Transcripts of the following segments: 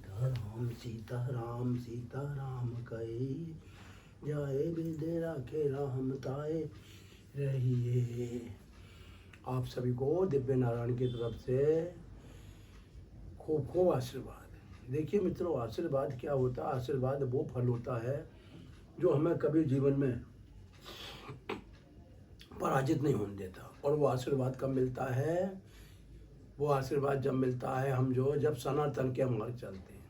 राम सीता राम कही जाए बिदे राखे राम ताए रहिए। आप सभी को दिव्य नारायण की तरफ से खूब खूब आशीर्वाद। देखिए मित्रों, आशीर्वाद क्या होता है? आशीर्वाद वो फल होता है जो हमें कभी जीवन में पराजित नहीं होने देता। और वो आशीर्वाद कब मिलता है? वो आशीर्वाद जब मिलता है जब सनातन के मार्ग चलते हैं।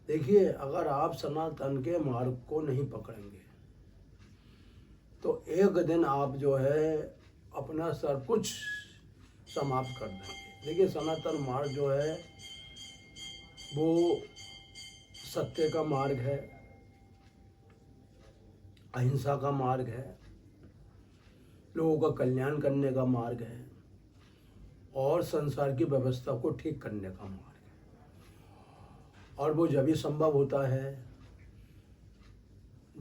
देखिए, अगर आप सनातन के मार्ग को नहीं पकड़ेंगे तो एक दिन आप अपना सब कुछ समाप्त कर देंगे। देखिए, सनातन मार्ग वो सत्य का मार्ग है, अहिंसा का मार्ग है, लोगों का कल्याण करने का मार्ग है और संसार की व्यवस्था को ठीक करने का मार्ग है। और वो जब ही संभव होता है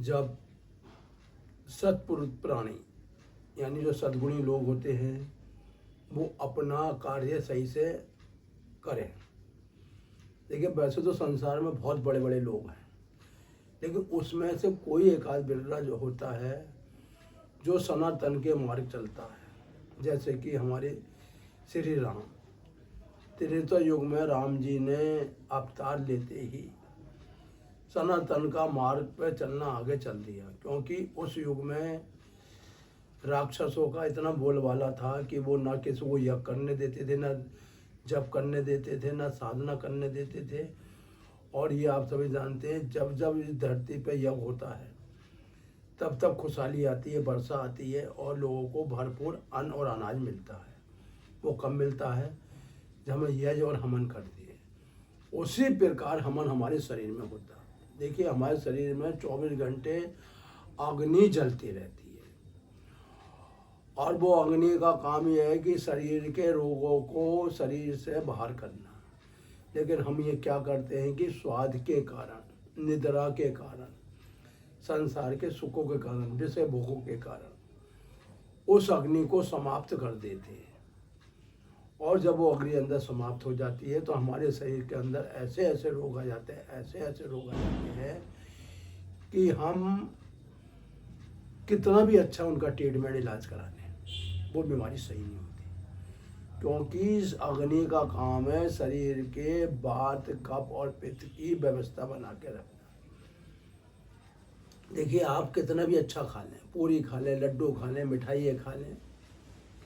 जब सत्पुरुष प्राणी यानी जो सद्गुणी लोग होते हैं वो अपना कार्य सही से करें। देखिए, वैसे तो संसार में बहुत बड़े बड़े लोग हैं, लेकिन उसमें से कोई एक आध बिरला जो होता है जो सनातन के मार्ग चलता है। जैसे कि हमारे श्री राम, त्रेता युग में राम जी ने अवतार लेते ही सनातन का मार्ग पर चलना आगे चल दिया, क्योंकि उस युग में राक्षसों का इतना बोलबाला था कि वो ना किसी को यज्ञ करने देते थे, ना जप करने देते थे, ना साधना करने देते थे। और ये आप सभी जानते हैं, जब जब इस धरती पे यज्ञ होता है तब तब खुशहाली आती है, वर्षा आती है और लोगों को भरपूर अन्न और अनाज मिलता है। वो कब मिलता है? जब हमें यज्ञ और हवन करती है। उसी प्रकार हवन हमारे शरीर में होता है। देखिए, हमारे शरीर में 24 घंटे अग्नि जलती रहती है और वो अग्नि का काम यह है कि शरीर के रोगों को शरीर से बाहर करना। लेकिन हम ये क्या करते हैं कि स्वाद के कारण, निद्रा के कारण, संसार के सुखों के कारण, जैसे भोगों के कारण उस अग्नि को समाप्त कर देते हैं। और जब वो अग्नि अंदर समाप्त हो जाती है तो हमारे शरीर के अंदर ऐसे ऐसे रोग आ जाते हैं, ऐसे ऐसे रोग आ जाते हैं कि हम कितना भी अच्छा उनका ट्रीटमेंट इलाज करा लें, वो बीमारी सही नहीं होती। क्योंकि इस अग्नि का काम है शरीर के वात, कफ और पित्त की व्यवस्था बना के रखना। देखिए, आप कितना भी अच्छा खा लें, पूरी खा लें, लड्डू खा लें, मिठाई खा लें,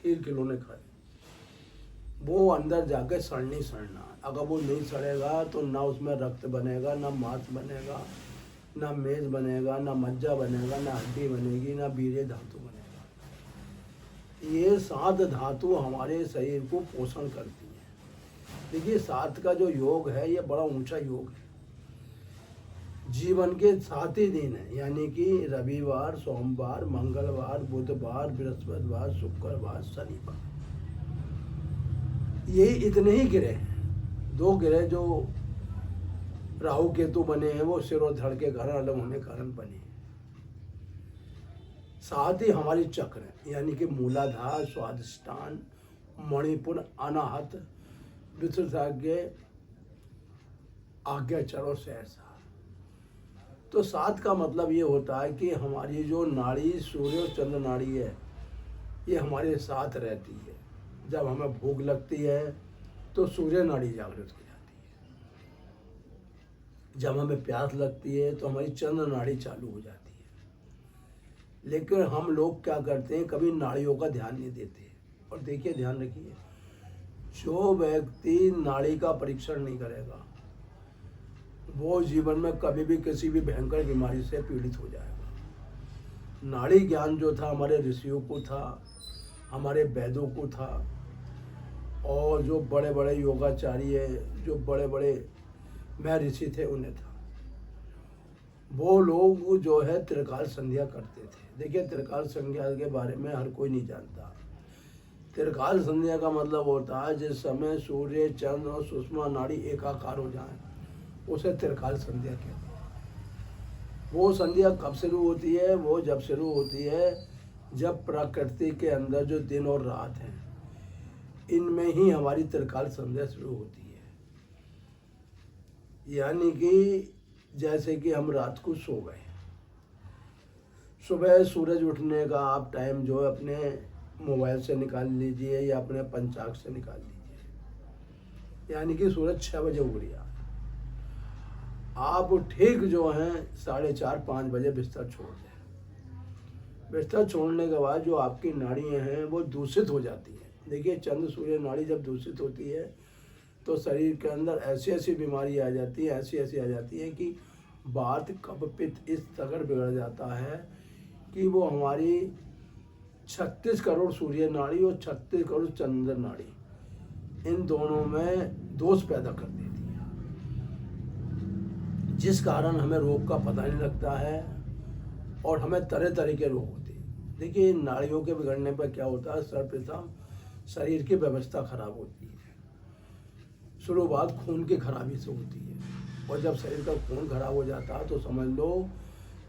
खीर खिलौने खा लें, वो अंदर जाके सड़ नहीं सड़ना। अगर वो नहीं सड़ेगा तो ना उसमें रक्त बनेगा, ना मांस बनेगा, ना मेद बनेगा, ना मज्जा बनेगा, ना हड्डी बनेगी, ना वीर्य धातु बनेगा। ये 7 धातु हमारे शरीर को पोषण करती है। देखिए, 7 का जो योग है ये बड़ा ऊंचा योग है। जीवन के 7 ही दिन है, यानी कि रविवार, सोमवार, मंगलवार, बुधवार, बृहस्पतिवार, शुक्रवार, शनिवार, ये इतने ही ग्रह हैं। 2 ग्रह जो राहु केतु बने हैं वो सिर और धड़ के कारण अलग होने कारण बने हैं। 7 ही हमारी चक्र है, यानी कि मूलाधार, स्वादिष्टान, मणिपुर, अनाहत, विशेषज्ञ, आज्ञाचर और सहसा। तो 7 का मतलब ये होता है कि हमारी जो नाड़ी सूर्य और चंद्र नाड़ी है ये हमारे साथ रहती है। जब हमें भूख लगती है तो सूर्य नाड़ी जागृत हो जाती है। जब हमें प्यास लगती है तो हमारी चंद्र नाड़ी चालू हो जाती है। लेकिन हम लोग क्या करते हैं, कभी नाड़ियों का ध्यान नहीं देते। और देखिए, ध्यान रखिए, जो व्यक्ति नाड़ी का परीक्षण नहीं करेगा वो जीवन में कभी भी किसी भी भयंकर बीमारी से पीड़ित हो जाएगा। नाड़ी ज्ञान जो था हमारे ऋषियों को था, हमारे वैदों को था, और जो बड़े बड़े योगाचार्य, जो बड़े बड़े महर्षि थे उन्हें था। वो लोग त्रिकाल संध्या करते थे। देखिए, त्रिकाल संध्या के बारे में हर कोई नहीं जानता। त्रिकाल संध्या का मतलब होता है जिस समय सूर्य, चंद्र और सुषमा नाड़ी एकाकार हो जाए उसे त्रिकाल संध्या कहते हैं। वो संध्या कब शुरू होती है? वो जब शुरू होती है जब प्रकृति के अंदर जो दिन और रात हैं इनमें ही हमारी त्रिकाल संध्या शुरू होती है। यानी कि जैसे कि हम रात को सो गए, सुबह सूरज उठने का आप टाइम जो है अपने मोबाइल से निकाल लीजिए या अपने पंचांग से निकाल लीजिए, यानी कि सूरज 6 बजे उग रहा है। आप ठीक जो है 4:30-5 बजे बिस्तर छोड़ दें। बिस्तर छोड़ने के बाद जो आपकी नाड़ियाँ हैं वो दूषित हो जाती हैं। देखिए, चंद्र सूर्य नाड़ी जब दूषित होती है तो शरीर के अंदर ऐसी ऐसी बीमारी आ जाती है, ऐसी ऐसी आ जाती है कि वात कफ पित्त इस तगड़ बिगड़ जाता है कि वो हमारी 36 करोड़ सूर्य नाड़ी और 36 करोड़ चंद्र नाड़ी, इन दोनों में दोष पैदा कर देती है, जिस कारण हमें रोग का पता नहीं लगता है और हमें तरह तरह के रोग होते हैं। देखिए, इन नाड़ियों के बिगड़ने पर क्या होता है, सर्वप्रथम शरीर की व्यवस्था खराब होती है। शुरुआत खून की खराबी से होती है, और जब शरीर का खून खराब हो जाता है तो समझ लो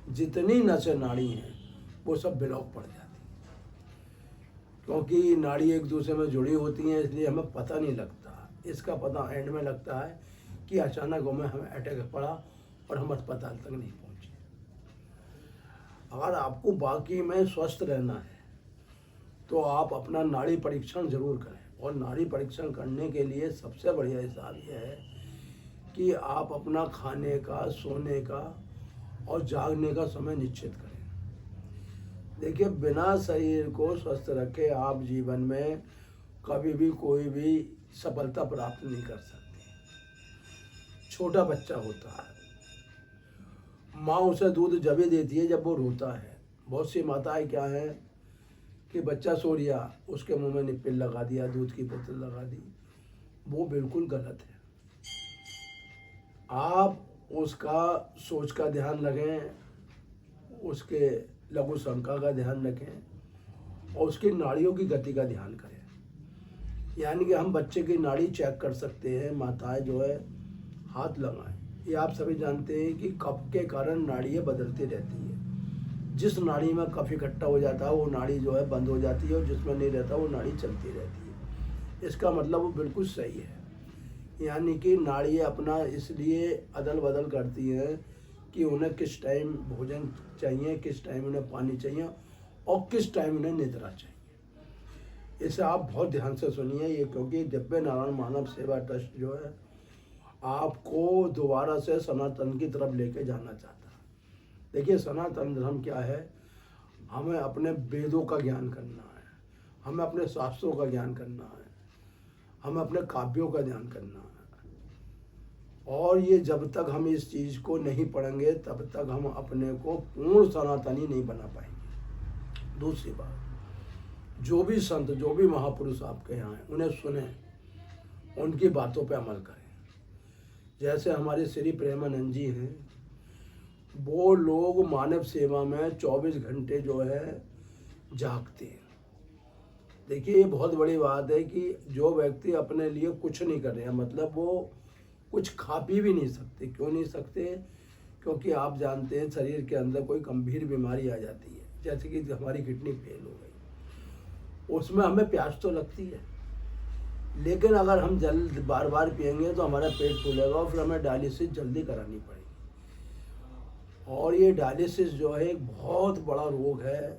जितनी नसें नाड़ी हैं वो सब ब्लॉक पड़ जाती है। क्योंकि नाड़ी एक दूसरे में जुड़ी होती हैं, इसलिए हमें पता नहीं लगता। इसका पता एंड में लगता है कि अचानक हमें अटैक पड़ा और हम अस्पताल तक नहीं पहुँचे। अगर आपको बाकी में स्वस्थ रहना है तो आप अपना नाड़ी परीक्षण जरूर करें, और नाड़ी परीक्षण करने के लिए सबसे बढ़िया हिसाब यह है कि आप अपना खाने का, सोने का और जागने का समय निश्चित करें। देखिए, बिना शरीर को स्वस्थ रखे आप जीवन में कभी भी कोई भी सफलता प्राप्त नहीं कर सकते। छोटा बच्चा होता है, माँ उसे दूध जब ही देती है जब वो रोता है। बहुत सी माताएं क्या हैं कि बच्चा सो रिया, उसके मुंह में निप्पल लगा दिया, दूध की बोतल लगा दी। वो बिल्कुल गलत है। आप उसका सोच का ध्यान रखें, उसके लघु शंका का ध्यान रखें और उसकी नाड़ियों की गति का ध्यान करें। यानी कि हम बच्चे की नाड़ी चेक कर सकते हैं, माताएं जो है हाथ लगाएं। ये आप सभी जानते हैं कि कफ के कारण नाड़ियाँ बदलती रहती है। जिस नाड़ी में कफ इकट्ठा हो जाता है वो नाड़ी जो है बंद हो जाती है, और जिसमें नहीं रहता वो नाड़ी चलती रहती है। इसका मतलब वो बिल्कुल सही है। यानी कि नाड़ियाँ अपना इसलिए अदल बदल करती हैं कि उन्हें किस टाइम भोजन चाहिए, किस टाइम उन्हें पानी चाहिए और किस टाइम उन्हें निद्रा चाहिए। इसे आप बहुत ध्यान से सुनिए ये, क्योंकि दिव्य नारायण मानव सेवा ट्रस्ट जो है आपको दोबारा से सनातन की तरफ लेके जाना चाहता है। देखिए, सनातन धर्म क्या है, हमें अपने वेदों का ज्ञान करना है, हमें अपने शास्त्रों का ज्ञान करना है, हमें अपने काव्यों का ध्यान करना है। और ये जब तक हम इस चीज़ को नहीं पढ़ेंगे तब तक हम अपने को पूर्ण सनातनी नहीं बना पाएंगे। दूसरी बात, जो भी संत, जो भी महापुरुष आपके यहाँ हैं उन्हें सुने, उनकी बातों पे अमल करें। जैसे हमारे श्री प्रेमानंद जी हैं, वो लोग मानव सेवा में 24 घंटे जो है जागते हैं। देखिए, ये बहुत बड़ी बात है कि जो व्यक्ति अपने लिए कुछ नहीं कर रहे हैं, मतलब वो कुछ खा पी भी नहीं सकते। क्यों नहीं सकते? क्योंकि आप जानते हैं शरीर के अंदर कोई गंभीर बीमारी आ जाती है, जैसे कि हमारी किडनी फेल हो गई, उसमें हमें प्यास तो लगती है, लेकिन अगर हम जल्द बार बार पिएंगे तो हमारा पेट फूलेगा और फिर हमें डायलिसिस जल्दी करानी पड़ेगी। और ये डायलिसिस जो है एक बहुत बड़ा रोग है।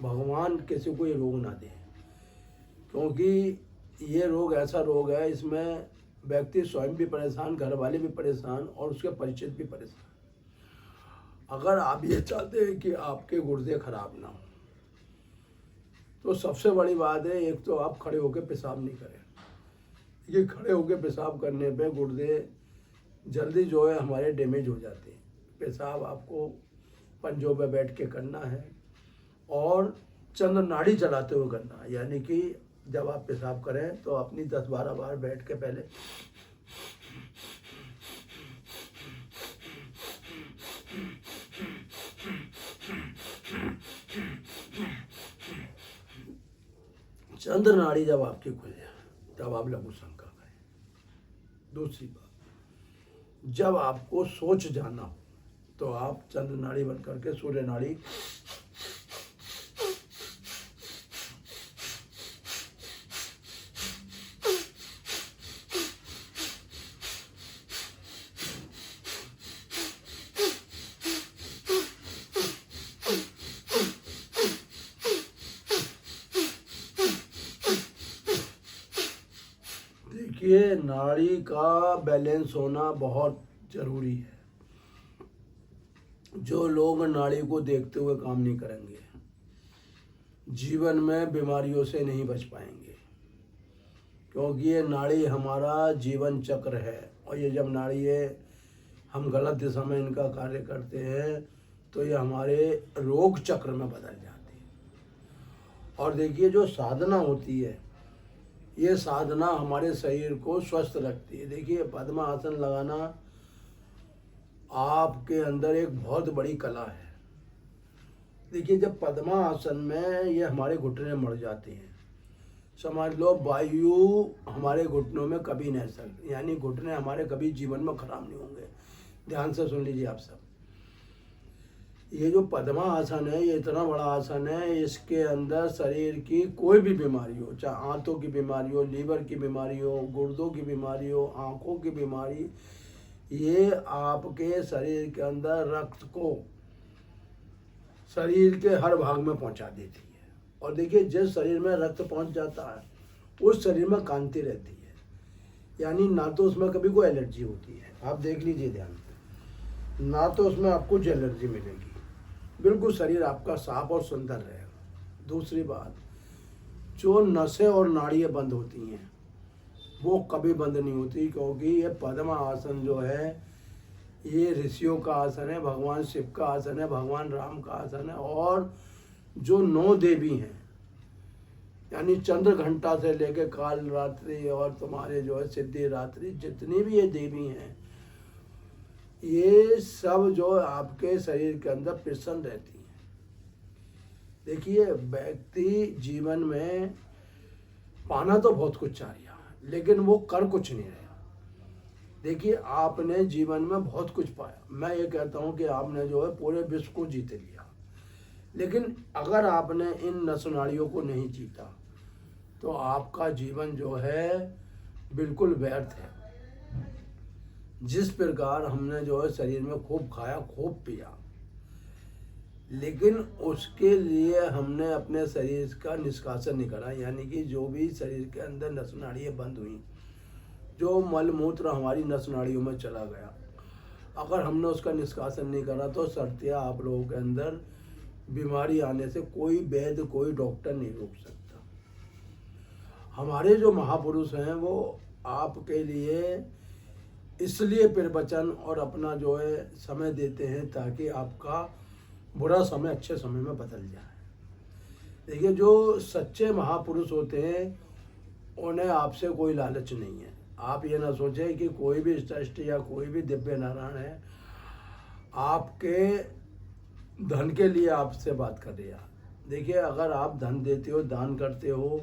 भगवान किसी को ये रोग ना दे, क्योंकि ये रोग ऐसा रोग है, इसमें व्यक्ति स्वयं भी परेशान, घर वाले भी परेशान और उसके परिचित भी परेशान। अगर आप ये चाहते हैं कि आपके गुर्दे खराब ना हो तो सबसे बड़ी बात है, एक तो आप खड़े होकर पेशाब नहीं करें। ये खड़े होकर पेशाब करने पे गुर्दे जल्दी जो है हमारे डैमेज हो जाते हैं। पेशाब आपको पंजों पे बैठ के करना है और चंद्र नाड़ी चलाते हुए करना है। यानी कि जब आप पेशाब करें तो अपनी 10-12 बार बैठ के पहले चंद्र नाड़ी जब आपकी खुल जाए तब आप लघु शंका करें। दूसरी बात, जब आपको सोच जाना हो तो आप चंद्र नाड़ी बंद करके सूर्य नाड़ी देखिए, नाड़ी का बैलेंस होना बहुत ज़रूरी है। जो लोग नाड़ी को देखते हुए काम नहीं करेंगे, जीवन में बीमारियों से नहीं बच पाएंगे, क्योंकि ये नाड़ी हमारा जीवन चक्र है। और ये जब नाड़ी हम गलत दिशा में इनका कार्य करते हैं तो ये हमारे रोग चक्र में बदल जाती है। और देखिए, जो साधना होती है, ये साधना हमारे शरीर को स्वस्थ रखती है। देखिए, पद्मासन लगाना आपके अंदर एक बहुत बड़ी कला है। देखिए, जब पद्मासन में ये हमारे घुटने मर जाते हैं, समझ लो वायु हमारे घुटनों में कभी नहीं सकती, यानी घुटने हमारे कभी जीवन में खराब नहीं होंगे। ध्यान से सुन लीजिए आप सब। ये जो पद्मासन है, ये इतना बड़ा आसन है, इसके अंदर शरीर की कोई भी बीमारी हो, चाहे आंतों की बीमारी हो, लीवर की बीमारी हो, गुर्दों की बीमारी हो, आँखों की बीमारी, ये आपके शरीर के अंदर रक्त को शरीर के हर भाग में पहुंचा देती है। और देखिए, जिस शरीर में रक्त पहुंच जाता है उस शरीर में कांति रहती है, यानी ना तो उसमें कभी कोई एलर्जी होती है। आप देख लीजिए ध्यान से, ना तो उसमें आपको एलर्जी मिलेगी, बिल्कुल शरीर आपका साफ और सुंदर रहेगा। दूसरी बात, जो नसें और नाड़ियाँ बंद होती हैं वो कभी बंद नहीं होती, क्योंकि ये पद्मासन जो है ये ऋषियों का आसन है, भगवान शिव का आसन है, भगवान राम का आसन है। और जो 9 देवी हैं, यानी चंद्र घंटा से लेके काल रात्रि और तुम्हारे जो है सिद्धि रात्रि, जितनी भी ये देवी हैं, ये सब जो आपके शरीर के अंदर प्रसन्न रहती हैं। देखिए, व्यक्ति जीवन में पाना तो बहुत कुछ चाहिए, लेकिन वो कर कुछ नहीं रहा। देखिए, आपने जीवन में बहुत कुछ पाया, मैं ये कहता हूँ कि आपने जो है पूरे विश्व को जीत लिया, लेकिन अगर आपने इन नस नाड़ियों को नहीं जीता तो आपका जीवन जो है बिल्कुल व्यर्थ है। जिस प्रकार हमने जो है शरीर में खूब खाया, खूब पिया, लेकिन उसके लिए हमने अपने शरीर का निष्कासन नहीं करा, यानी कि जो भी शरीर के अंदर नस नाड़ियाँ बंद हुई, जो मल मूत्र हमारी नस नाड़ियों में चला गया, अगर हमने उसका निष्कासन नहीं करा तो सर्तिया आप लोगों के अंदर बीमारी आने से कोई वैद्य, कोई डॉक्टर नहीं रोक सकता। हमारे जो महापुरुष हैं वो आपके लिए इसलिए प्रवचन और अपना जो है समय देते हैं ताकि आपका बुरा समय अच्छे समय में बदल जाए। देखिए, जो सच्चे महापुरुष होते हैं उन्हें आपसे कोई लालच नहीं है। आप ये ना सोचें कि कोई भी श्रेष्ठ या कोई भी दिव्य नारायण है आपके धन के लिए आपसे बात कर रही है। देखिए, अगर आप धन देते हो, दान करते हो,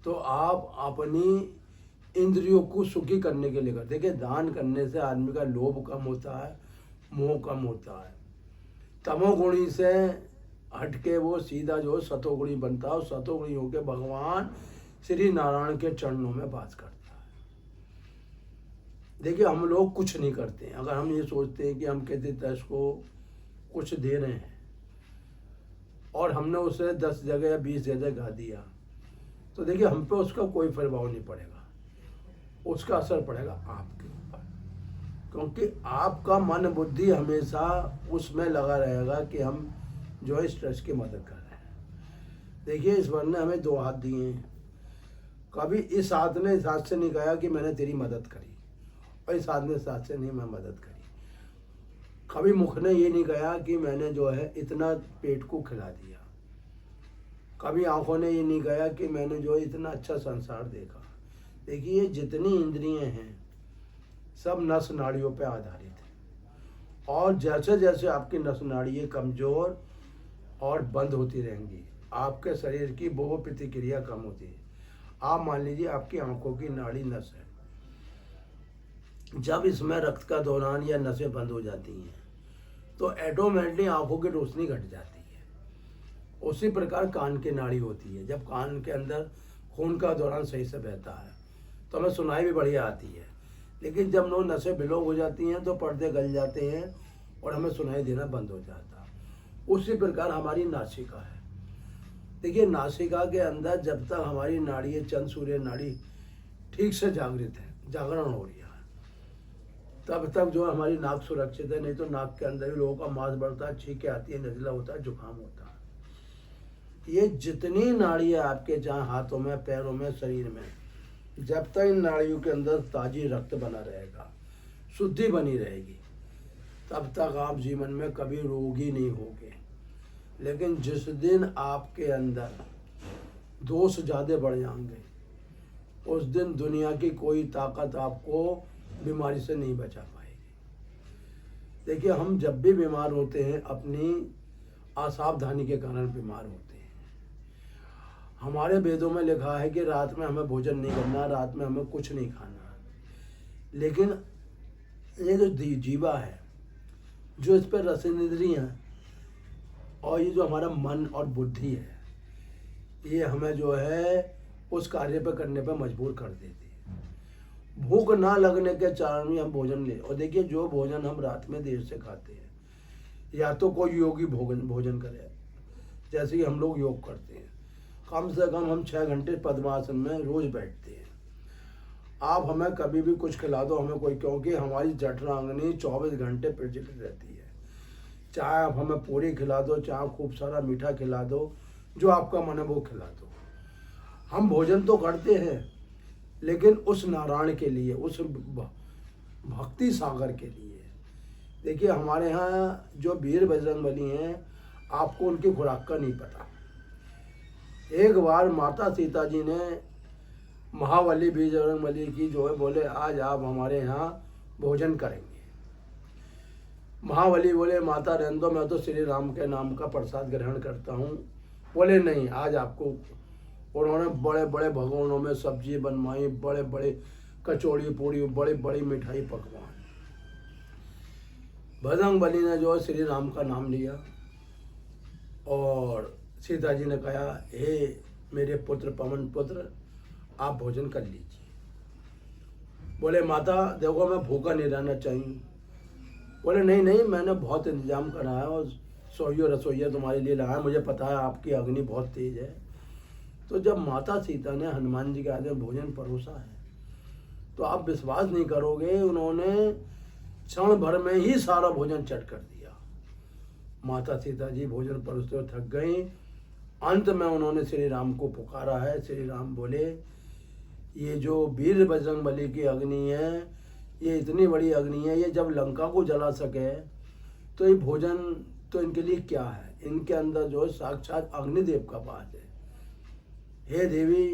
तो आप अपनी इंद्रियों को सुखी करने के लिए करते। देखिए, दान करने से आदमी का लोभ कम होता है, मोह कम होता है, तमोगुणी से हटके वो सीधा जो सतोगुणी बनता है और सतोगुणी होकर भगवान श्री नारायण के चरणों में वास करता है। देखिए, हम लोग कुछ नहीं करते हैं। अगर हम ये सोचते हैं कि हम किसी दस को कुछ दे रहे हैं और हमने उसे 10 जगह या 20 जगह गा दिया, तो देखिए हम पे उसका कोई प्रभाव नहीं पड़ेगा, उसका असर पड़ेगा आपके ऊपर, क्योंकि आपका मन बुद्धि हमेशा उसमें लगा रहेगा कि हम जो है इस ट्रस्ट की मदद कर रहे हैं। देखिए, ईश्वर ने हमें 2 हाथ दिए हैं, कभी इस हाथ ने इस हाथ से नहीं कहा कि मैंने तेरी मदद करी, और इस हाथ ने इस हाथ से नहीं मैं मदद करी। कभी मुख ने ये नहीं कहा कि मैंने जो है इतना पेट को खिला दिया, कभी आंखों ने ये नहीं कहा कि मैंने जो है इतना अच्छा संसार देखा। देखिए, जितनी इंद्रियां हैं सब नस नाड़ियों पे आधारित है, और जैसे जैसे आपकी नस नाड़ियाँ कमज़ोर और बंद होती रहेंगी, आपके शरीर की वो प्रतिक्रिया कम होती है। आप मान लीजिए आपकी आंखों की नाड़ी नस है, जब इसमें रक्त का दौरान या नसें बंद हो जाती हैं तो ऑटोमेटिकली आंखों की रोशनी घट जाती है। उसी प्रकार कान की नाड़ी होती है, जब कान के अंदर खून का दौरान सही से बहता है तो हमें सुनाई भी बढ़िया आती है, लेकिन जब नो नसें ब्लॉक हो जाती हैं तो पर्दे गल जाते हैं और हमें सुनाई देना बंद हो जाता है। उसी प्रकार हमारी नासिका है। देखिए, नासिका के अंदर जब तक हमारी नाड़ी चंद्र सूर्य नाड़ी ठीक से जागृत है, जागरण हो रहा है, तब तक जो है हमारी नाक सुरक्षित है। नहीं तो नाक के अंदर भी लोगों का मांस बढ़ता है, छींकें आती है, नज़ला होता है, जुकाम होता है। ये जितनी नाड़ियाँ आपके जहाँ हाथों में, पैरों में, शरीर में, जब तक इन नाड़ियों के अंदर ताजी रक्त बना रहेगा, शुद्धि बनी रहेगी, तब तक आप जीवन में कभी रोगी नहीं होंगे। लेकिन जिस दिन आपके अंदर दोष ज़्यादा बढ़ जाएंगे, उस दिन दुनिया की कोई ताकत आपको बीमारी से नहीं बचा पाएगी। देखिए, हम जब भी बीमार होते हैं अपनी असावधानी के कारण बीमार होते हैं। हमारे वेदों में लिखा है कि रात में हमें भोजन नहीं करना, रात में हमें कुछ नहीं खाना। लेकिन ये जो जीवा है, जो इस पर रसनेंद्रियाँ और ये जो हमारा मन और बुद्धि है, ये हमें जो है उस कार्य पर करने पर मजबूर कर देती है। भूख ना लगने के कारण भी हम भोजन ले, और देखिए जो भोजन हम रात में देर से खाते हैं, या तो कोई योगी भोजन करे, जैसे कि हम लोग योग करते हैं, कम से कम हम 6 घंटे पद्मासन में रोज बैठते हैं। आप हमें कभी भी कुछ खिला दो हमें कोई, क्योंकि हमारी जठरांगनी 24 घंटे प्रज्वलित रहती है। चाहे आप हमें पूरी खिला दो, चाहे खूब सारा मीठा खिला दो, जो आपका मन है वो खिला दो। हम भोजन तो करते हैं, लेकिन उस नारायण के लिए, उस भक्ति सागर के लिए। देखिए, हमारे यहाँ जो वीर बजरंगबली हैं, आपको उनकी खुराक का नहीं पता। एक बार माता सीता जी ने महाबली बजरंगबली की जो है बोले, आज आप हमारे यहाँ भोजन करेंगे। महाबली बोले, माता रहने दो, मैं तो श्री राम के नाम का प्रसाद ग्रहण करता हूँ। बोले नहीं, आज आपको। उन्होंने बड़े बड़े भगोनों में सब्जी बनवाई, बड़े बड़े कचौड़ी पूड़ी, बड़ी बड़ी मिठाई पकवान। बजरंगबली ने जो है श्री राम का नाम लिया, और सीता जी ने कहा, हे मेरे पुत्र पवन पुत्र, आप भोजन कर लीजिए। बोले, माता देखो मैं भूखा नहीं रहना चाहिए। बोले नहीं नहीं, मैंने बहुत इंतजाम करा है और रसोइया तुम्हारे लिए लाया है, मुझे पता है आपकी अग्नि बहुत तेज है। तो जब माता सीता ने हनुमान जी के आगे भोजन परोसा है, तो आप विश्वास नहीं करोगे, उन्होंने क्षण भर में ही सारा भोजन चट कर दिया। माता सीता जी भोजन परोसते हुए थक गई। अंत में उन्होंने श्री राम को पुकारा है। श्री राम बोले, ये जो वीर बजरंगबली की अग्नि है, ये इतनी बड़ी अग्नि है, ये जब लंका को जला सके तो ये भोजन तो इनके लिए क्या है। इनके अंदर जो है साक्षात अग्निदेव का वास है। हे देवी,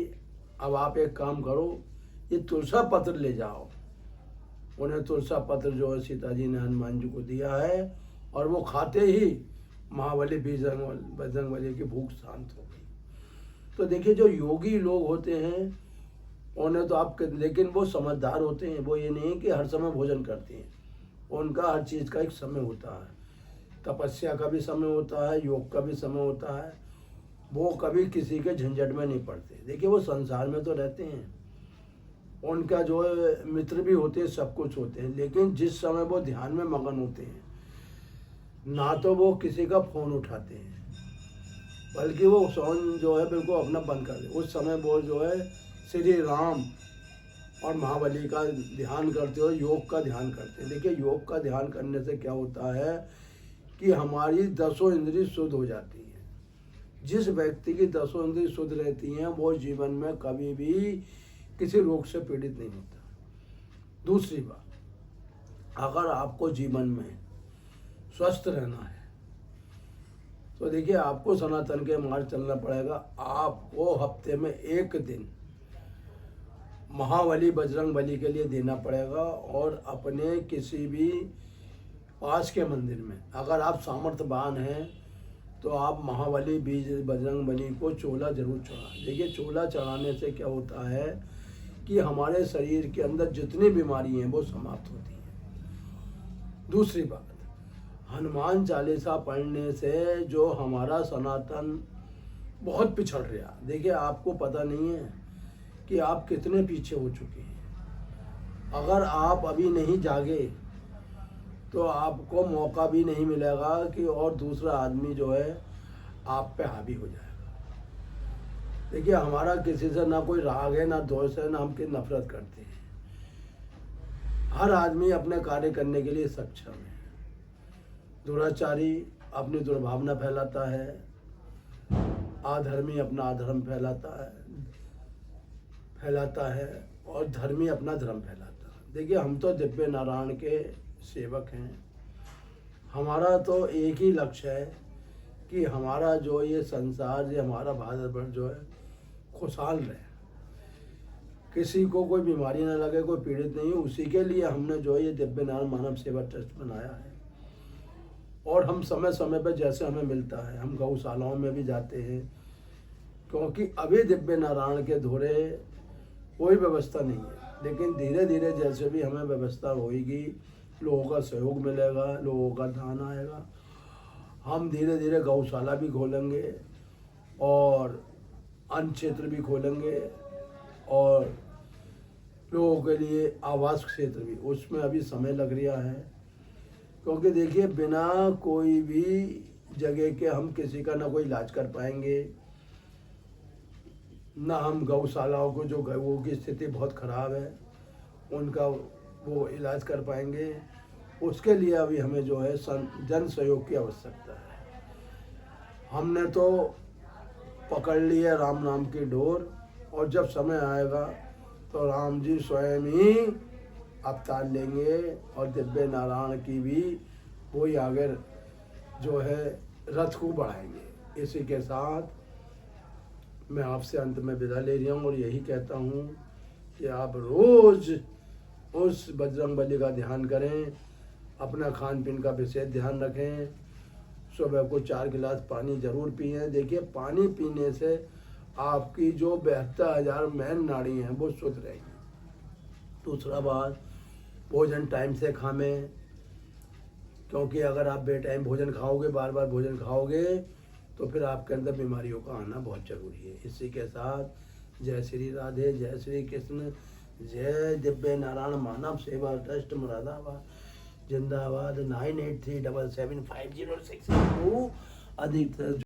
अब आप एक काम करो, ये तुलसा पत्र ले जाओ। उन्हें तुलसा पत्र जो है सीता जी ने हनुमान जी को दिया है, और वो खाते ही महाबली बजरंगबली की भूख शांत हो गई। तो देखिए, जो योगी लोग होते हैं उन्हें तो आप, लेकिन वो समझदार होते हैं। वो ये नहीं कि हर समय भोजन करते हैं, उनका हर चीज़ का एक समय होता है। तपस्या का भी समय होता है, योग का भी समय होता है। वो कभी किसी के झंझट में नहीं पड़ते। देखिए, वो संसार में तो रहते हैं, उनका जो है मित्र भी होते हैं, सब कुछ होते हैं, लेकिन जिस समय वो ध्यान में मगन होते हैं, ना तो वो किसी का फ़ोन उठाते हैं, बल्कि वो फोन जो है बिल्कुल अपना बंद कर दे। उस समय वो जो है श्री राम और महाबली का ध्यान करते हो, योग का ध्यान करते हैं। देखिए, योग का ध्यान करने से क्या होता है कि हमारी 10 इंद्रिय शुद्ध हो जाती है। जिस व्यक्ति की 10 इंद्रिय शुद्ध रहती हैं, वो जीवन में कभी भी किसी रोग से पीड़ित नहीं होता। दूसरी बात, अगर आपको जीवन में स्वस्थ रहना है, तो देखिए आपको सनातन के मार्ग चलना पड़ेगा। आपको हफ्ते में एक दिन महाबली बजरंगबली के लिए देना पड़ेगा, और अपने किसी भी पास के मंदिर में, अगर आप सामर्थ्यवान हैं तो आप महाबली बजरंगबली को चोला जरूर चढ़ाएं। देखिए, चोला चढ़ाने से क्या होता है कि हमारे शरीर के अंदर जितनी बीमारी हैं वो समाप्त होती हैं। दूसरी बात, हनुमान चालीसा पढ़ने से जो हमारा सनातन बहुत पिछड़ रहा। देखिए, आपको पता नहीं है कि आप कितने पीछे हो चुके हैं। अगर आप अभी नहीं जागे तो आपको मौका भी नहीं मिलेगा कि और दूसरा आदमी जो है आप पे हावी हो जाएगा। देखिए हमारा किसी से ना कोई राग है, ना दोष है, ना हम किसी नफरत करते हैं। हर आदमी अपने कार्य करने के लिए सक्षम है। दुराचारी अपनी दुर्भावना फैलाता है, अधर्मी अपना अधर्म फैलाता है और धर्मी अपना धर्म फैलाता है। देखिए हम तो दिव्य नारायण के सेवक हैं। हमारा तो एक ही लक्ष्य है कि हमारा जो ये संसार, ये हमारा भारतवर्ष जो है खुशहाल रहे, किसी को कोई बीमारी ना लगे, कोई पीड़ित नहीं हो। उसी के लिए हमने जो है ये दिव्य नारायण मानव सेवा ट्रस्ट बनाया है। और हम समय समय पर जैसे हमें मिलता है, हम गौशालाओं में भी जाते हैं, क्योंकि अभी दिव्य नारायण के धोरे कोई व्यवस्था नहीं है। लेकिन धीरे धीरे जैसे भी हमें व्यवस्था होगी, लोगों का सहयोग मिलेगा, लोगों का दान आएगा, हम धीरे धीरे गौशाला भी खोलेंगे और अन्न क्षेत्र भी खोलेंगे और लोगों के लिए आवास क्षेत्र भी। उसमें अभी समय लग रहा है, क्योंकि देखिए बिना कोई भी जगह के हम किसी का ना कोई इलाज कर पाएंगे, ना हम गौशालाओं को, जो गऊ की स्थिति बहुत ख़राब है, उनका वो इलाज कर पाएंगे। उसके लिए अभी हमें जो है जन सहयोग की आवश्यकता है। हमने तो पकड़ ली है राम नाम की डोर, और जब समय आएगा तो राम जी स्वयं ही अवतार लेंगे और दिव्य नारायण की भी वही आगे जो है रथ को बढ़ाएंगे। इसी के साथ मैं आपसे अंत में विदा ले रहा हूँ और यही कहता हूँ कि आप रोज़ उस बजरंगबली का ध्यान करें, अपना खान पीन का विशेष ध्यान रखें, सुबह को 4 गिलास पानी ज़रूर पिएं। देखिए पानी पीने से आपकी जो 72,000 मेन नाड़ी हैं वो शुद्ध रहेगी। दूसरा बात, भोजन टाइम से खाएं, क्योंकि अगर आप बेटाइम भोजन खाओगे, बार बार भोजन खाओगे, तो फिर आपके अंदर बीमारियों का आना बहुत जरूरी है। इसी के साथ जय श्री राधे, जय श्री कृष्ण, जय दिव्य नारायण मानव सेवा ट्रस्ट मुरादाबाद जिंदाबाद। 98377506 अधिक